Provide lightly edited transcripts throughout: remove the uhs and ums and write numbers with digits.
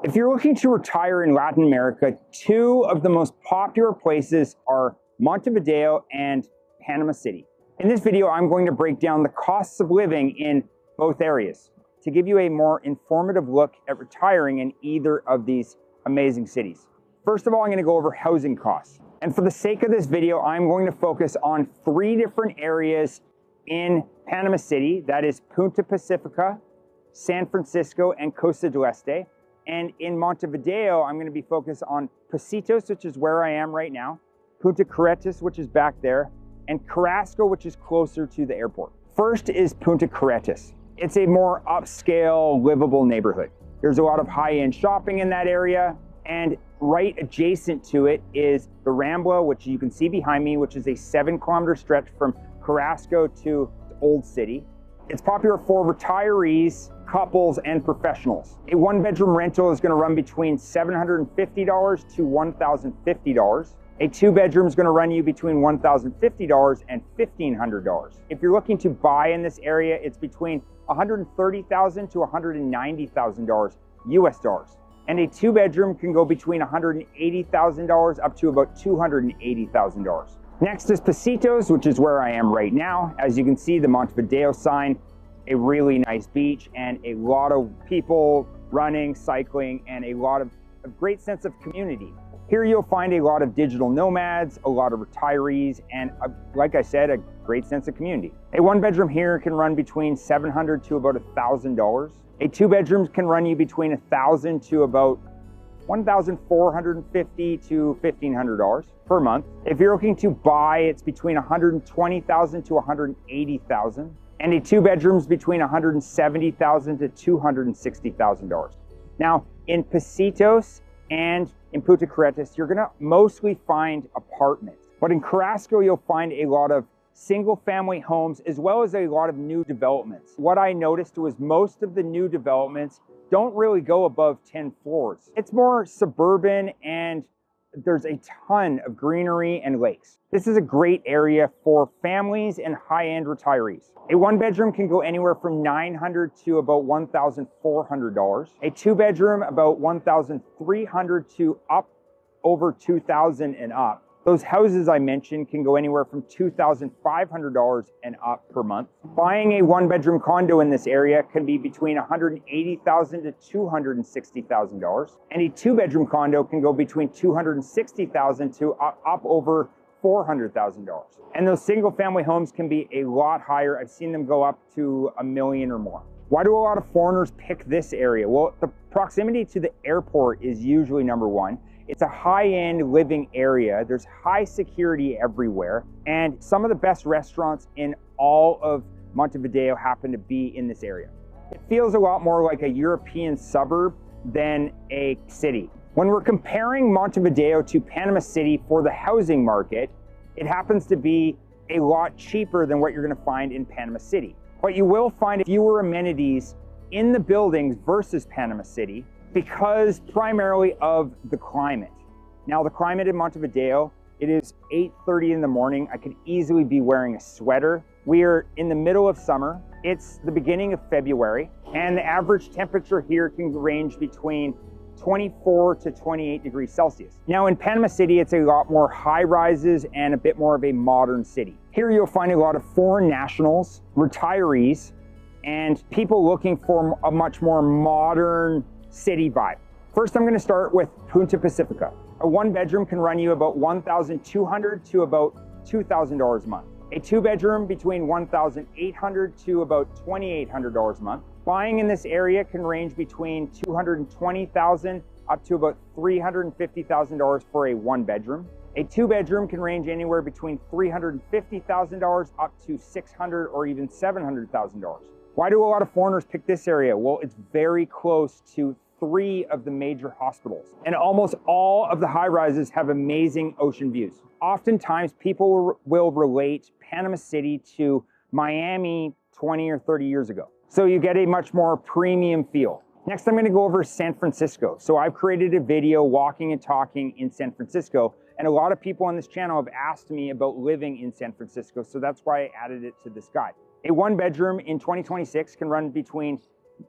If you're looking to retire in Latin America, two of the most popular places are Montevideo and Panama City. In this video, I'm going to break down the costs of living in both areas to give you a more informative look at retiring in either of these amazing cities. First of all, I'm going to go over housing costs. And for the sake of this video, I'm going to focus on three different areas in Panama City. That is Punta Pacifica, San Francisco, and Costa del Este. And in Montevideo, I'm going to be focused on Pocitos, which is where I am right now, Punta Carretas, which is back there, and Carrasco, which is closer to the airport. First is Punta Carretas. It's a more upscale, livable neighborhood. There's a lot of high-end shopping in that area, and right adjacent to it is the Rambla, which you can see behind me, which is a 7-kilometer stretch from Carrasco to Old City. It's popular for retirees, couples, and professionals. A one-bedroom rental is going to run between $750 to $1,050. A two-bedroom is going to run you between $1,050 and $1,500. If you're looking to buy in this area, it's between $130,000 to $190,000 US dollars. And a two-bedroom can go between $180,000 up to about $280,000. Next is Pocitos, which is where I am right now. As you can see, the Montevideo sign, a really nice beach, and a lot of people running, cycling, and a great sense of community. Here you'll find a lot of digital nomads, a lot of retirees, and like I said, a great sense of community. A one-bedroom here can run between $700 to about $1,000. A two-bedroom can run you between $1,000 to about $1,450 to $1,500 per month. If you're looking to buy, it's between $120,000 to $180,000. And a two-bedroom's between $170,000 to $260,000. Now, in Pocitos and in Punta Carretas, you're gonna mostly find apartments. But in Carrasco, you'll find a lot of single-family homes as well as a lot of new developments. What I noticed was most of the new developments don't really go above 10 floors. It's more suburban, and there's a ton of greenery and lakes. This is a great area for families and high-end retirees. A one-bedroom can go anywhere from $900 to about $1,400. A two-bedroom about $1,300 to up over $2,000 and up. Those houses I mentioned can go anywhere from $2,500 and up per month. Buying a one-bedroom condo in this area can be between $180,000 to $260,000. And a two-bedroom condo can go between $260,000 to up over $400,000. And those single-family homes can be a lot higher. I've seen them go up to $1 million or more. Why do a lot of foreigners pick this area? Well, the proximity to the airport is usually number one. It's a high-end living area. There's high security everywhere. And some of the best restaurants in all of Montevideo happen to be in this area. It feels a lot more like a European suburb than a city. When we're comparing Montevideo to Panama City for the housing market, it happens to be a lot cheaper than what you're going to find in Panama City. But you will find fewer amenities in the buildings versus Panama City, because primarily of the climate. Now, the climate in Montevideo, it is 8:30 in the morning. I could easily be wearing a sweater. We're in the middle of summer. It's the beginning of February, and the average temperature here can range between 24 to 28 degrees Celsius. Now, in Panama City, it's a lot more high rises and a bit more of a modern city. Here you'll find a lot of foreign nationals, retirees, and people looking for a much more modern city vibe. First, I'm going to start with Punta Pacifica. A one-bedroom can run you about $1,200 to about $2,000 a month. A two-bedroom between $1,800 to about $2,800 a month. Buying in this area can range between $220,000 up to about $350,000 for a one-bedroom. A two-bedroom can range anywhere between $350,000 up to $600,000 or even $700,000. Why do a lot of foreigners pick this area? Well, it's very close to 3 of the major hospitals, and almost all of the high-rises have amazing ocean views. Oftentimes, people will relate Panama City to Miami 20 or 30 years ago. So you get a much more premium feel. Next, I'm going to go over San Francisco. So I've created a video walking and talking in San Francisco, and a lot of people on this channel have asked me about living in San Francisco, so that's why I added it to this guide. A one bedroom in 2026 can run between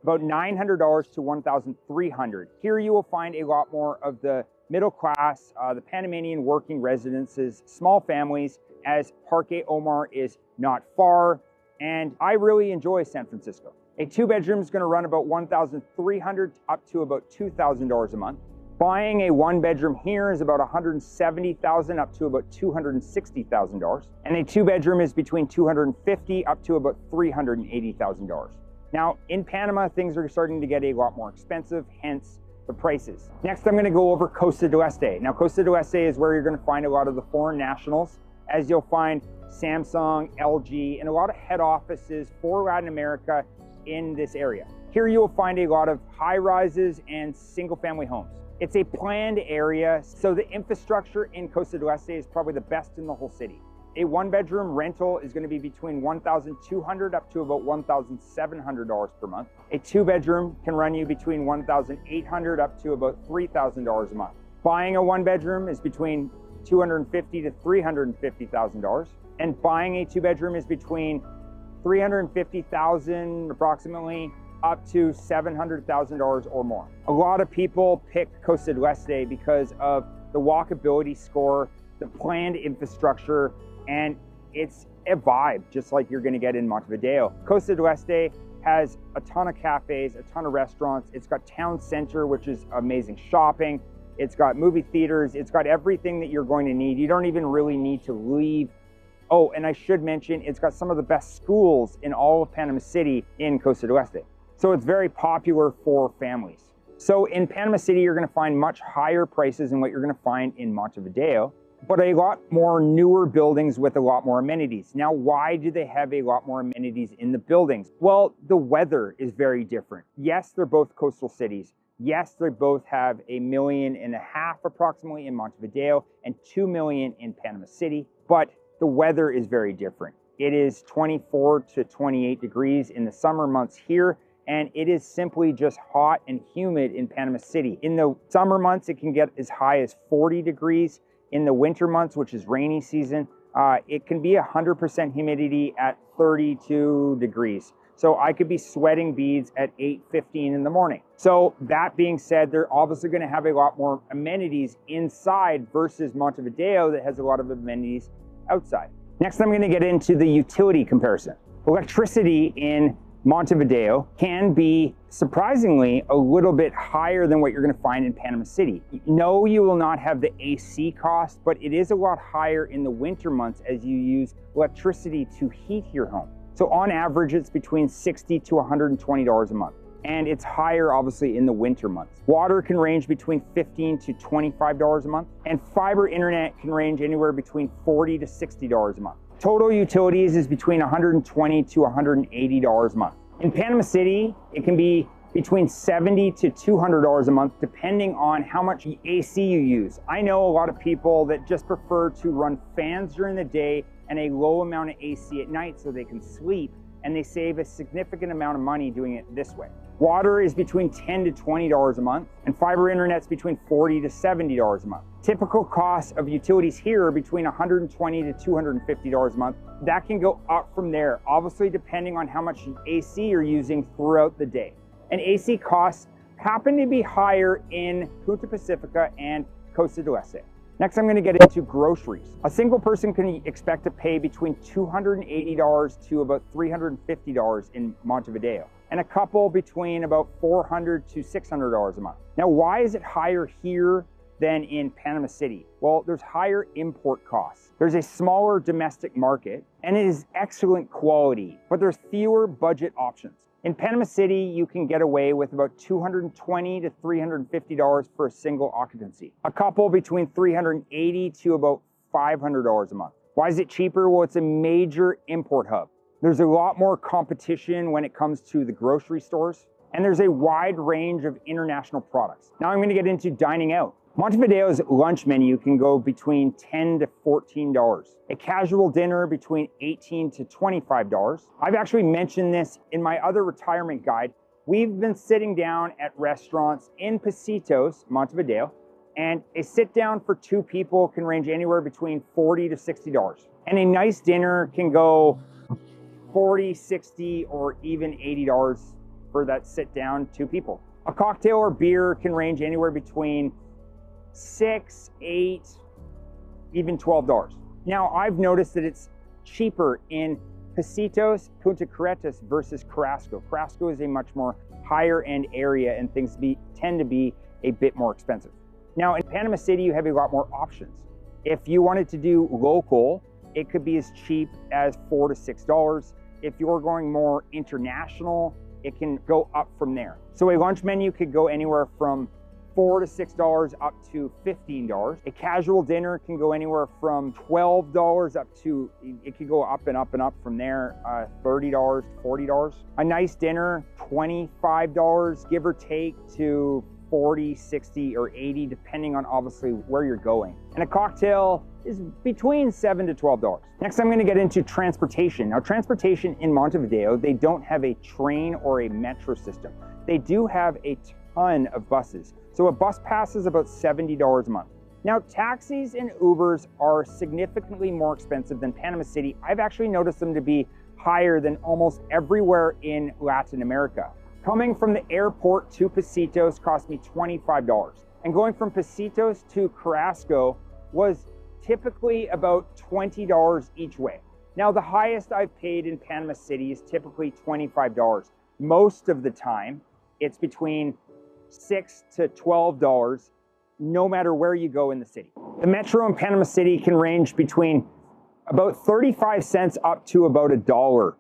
about $900 to $1,300. Here you will find a lot more of the middle class, the Panamanian working residences, small families, as Parque Omar is not far, and I really enjoy San Francisco. A 2-bedroom is going to run about $1,300 up to about $2,000 a month. Buying a 1-bedroom here is about $170,000 up to about $260,000, and a 2-bedroom is between $250,000 up to about $380,000. Now, in Panama, things are starting to get a lot more expensive, hence the prices. Next, I'm going to go over Costa del Este. Now, Costa del Este is where you're going to find a lot of the foreign nationals, as you'll find Samsung, LG, and a lot of head offices for Latin America in this area. Here you will find a lot of high-rises and single-family homes. It's a planned area, so the infrastructure in Costa del Este is probably the best in the whole city. A 1-bedroom rental is going to be between $1,200 up to about $1,700 per month. A 2-bedroom can run you between $1,800 up to about $3,000 a month. Buying a 1-bedroom is between $250,000 to $350,000, and buying a 2-bedroom is between $350,000 approximately up to $700,000 or more. A lot of people pick Costa del Este because of the walkability score, the planned infrastructure, and it's a vibe just like you're going to get in Montevideo. Costa del Este has a ton of cafes, a ton of restaurants. It's got town center, which is amazing shopping. It's got movie theaters. It's got everything that you're going to need. You don't even really need to leave. Oh, and I should mention, it's got some of the best schools in all of Panama City in Costa del Este. So it's very popular for families. So in Panama City, you're going to find much higher prices than what you're going to find in Montevideo, but a lot more newer buildings with a lot more amenities. Now, why do they have a lot more amenities in the buildings? Well, the weather is very different. Yes, they're both coastal cities. Yes, they both have 1.5 million approximately in Montevideo and 2 million in Panama City, but the weather is very different. It is 24 to 28 degrees in the summer months here, and it is simply just hot and humid in Panama City. In the summer months, it can get as high as 40 degrees. In the winter months, which is rainy season, it can be 100% humidity at 32 degrees. So I could be sweating beads at 8:15 in the morning. So that being said, they're obviously going to have a lot more amenities inside versus Montevideo that has a lot of amenities outside. Next, I'm going to get into the utility comparison. Electricity in Montevideo can be surprisingly a little bit higher than what you're going to find in Panama City. No, you will not have the AC cost, but it is a lot higher in the winter months as you use electricity to heat your home. So on average, it's between $60 to $120 a month. And it's higher, obviously, in the winter months. Water can range between $15 to $25 a month, and fiber internet can range anywhere between $40 to $60 a month. Total utilities is between $120 to $180 a month. In Panama City, it can be between $70 to $200 a month, depending on how much AC you use. I know a lot of people that just prefer to run fans during the day and a low amount of AC at night so they can sleep, and they save a significant amount of money doing it this way. Water is between $10 to $20 a month, and fiber internet's between $40 to $70 a month. Typical costs of utilities here are between $120 to $250 a month. That can go up from there, obviously depending on how much AC you're using throughout the day. And AC costs happen to be higher in Punta Pacifica and Costa del Este. Next, I'm going to get into groceries. A single person can expect to pay between $280 to about $350 in Montevideo, and a couple between about $400 to $600 a month. Now, why is it higher here than in Panama City? Well, there's higher import costs. There's a smaller domestic market, and it is excellent quality, but there's fewer budget options. In Panama City, you can get away with about $220 to $350 for a single occupancy. A couple between $380 to about $500 a month. Why is it cheaper? Well, it's a major import hub. There's a lot more competition when it comes to the grocery stores, and there's a wide range of international products. Now I'm going to get into dining out. Montevideo's lunch menu can go between $10 to $14. A casual dinner between $18 to $25. I've actually mentioned this in my other retirement guide. We've been sitting down at restaurants in Pocitos, Montevideo, and a sit down for 2 people can range anywhere between $40 to $60. And a nice dinner can go $40, $60, or even $80 for that sit down 2 people. A cocktail or beer can range anywhere between $6, $8, even $12. Now, I've noticed that it's cheaper in Pocitos, Punta Carretas versus Carrasco. Carrasco is a much more higher end area and things tend to be a bit more expensive. Now, in Panama City, you have a lot more options. If you wanted to do local, it could be as cheap as $4 to $6. If you're going more international, it can go up from there. So a lunch menu could go anywhere from $4 to $6 up to $15. A casual dinner can go anywhere from $12 up to, it could go up and up and up from there, $30 to $40. A nice dinner, $25, give or take, to $40, $60, or $80, depending on obviously where you're going. And a cocktail is between $7 to $12. Next, I'm gonna get into transportation. Now, transportation in Montevideo, they don't have a train or a metro system. They do have a ton of buses. So a bus pass is about $70 a month. Now, taxis and Ubers are significantly more expensive than Panama City. I've actually noticed them to be higher than almost everywhere in Latin America. Coming from the airport to Pocitos cost me $25. And going from Pocitos to Carrasco was typically about $20 each way. Now, the highest I've paid in Panama City is typically $25. Most of the time, it's between $6 to $12, no matter where you go in the city. The metro in Panama City can range between about 35 cents up to about $1.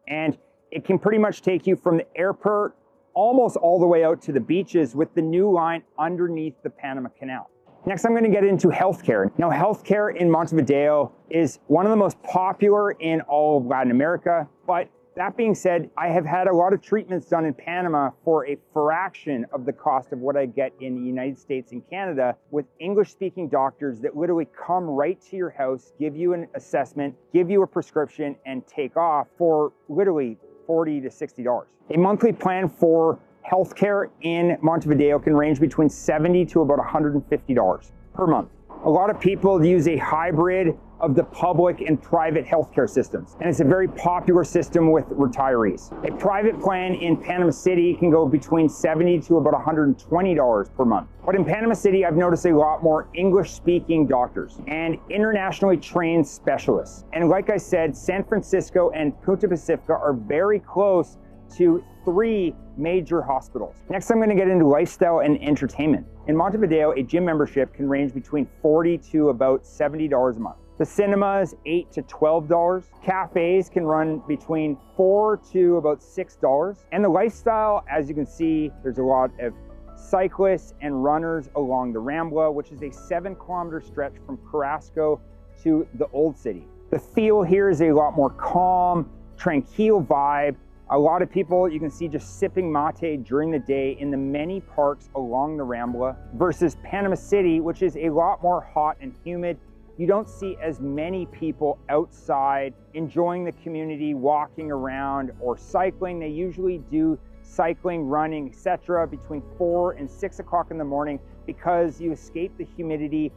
And it can pretty much take you from the airport almost all the way out to the beaches with the new line underneath the Panama Canal. Next, I'm going to get into healthcare. Now, healthcare in Montevideo is one of the most popular in all of Latin America. But that being said, I have had a lot of treatments done in Panama for a fraction of the cost of what I get in the United States and Canada with English-speaking doctors that literally come right to your house, give you an assessment, give you a prescription, and take off for literally $40 to $60. A monthly plan for healthcare in Montevideo can range between $70 to about $150 per month. A lot of people use a hybrid of the public and private healthcare systems, and it's a very popular system with retirees. A private plan in Panama City can go between $70 to about $120 per month. But in Panama City, I've noticed a lot more English-speaking doctors and internationally trained specialists. And like I said, San Francisco and Punta Pacifica are very close to 3 major hospitals. Next, I'm going to get into lifestyle and entertainment. In Montevideo, a gym membership can range between $40 to about $70 a month. The cinemas, $8 to $12. Cafes can run between $4 to about $6. And the lifestyle, as you can see, there's a lot of cyclists and runners along the Rambla, which is a 7-kilometer stretch from Carrasco to the Old City. The feel here is a lot more calm, tranquil vibe. A lot of people you can see just sipping mate during the day in the many parks along the Rambla versus Panama City, which is a lot more hot and humid. You don't see as many people outside enjoying the community, walking around or cycling. They usually do cycling, running, etc. between 4 and 6 o'clock in the morning because you escape the humidity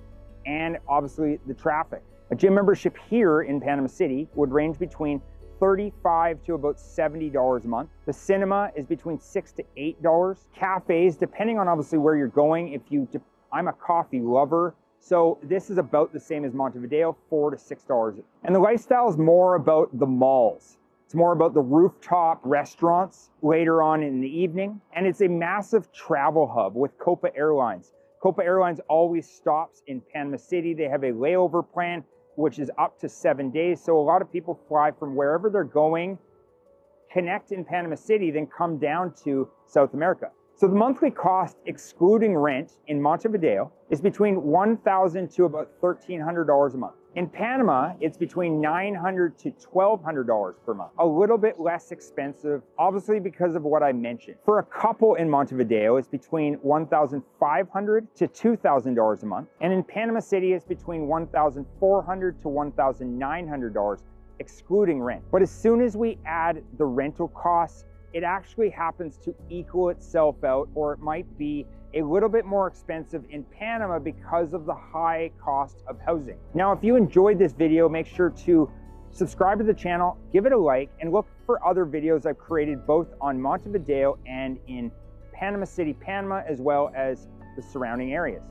and obviously the traffic. A gym membership here in Panama City would range between $35 to about $70 a month. The cinema is between $6 to $8. Cafes, depending on obviously where you're going, I'm a coffee lover, so this is about the same as Montevideo, $4 to $6. And the lifestyle is more about the malls. It's more about the rooftop restaurants later on in the evening. And it's a massive travel hub with Copa Airlines. Copa Airlines always stops in Panama City. They have a layover plan, which is up to 7 days. So a lot of people fly from wherever they're going, connect in Panama City, then come down to South America. So the monthly cost, excluding rent in Montevideo, is between $1,000 to about $1,300 a month. In Panama, it's between $900 to $1,200 per month. A little bit less expensive, obviously because of what I mentioned. For a couple in Montevideo, it's between $1,500 to $2,000 a month. And in Panama City, it's between $1,400 to $1,900, excluding rent. But as soon as we add the rental costs, it actually happens to equal itself out, or it might be a little bit more expensive in Panama because of the high cost of housing. Now, if you enjoyed this video, make sure to subscribe to the channel, give it a like, and look for for other videos I've created both on Montevideo and in Panama City, Panama, as well as the surrounding areas.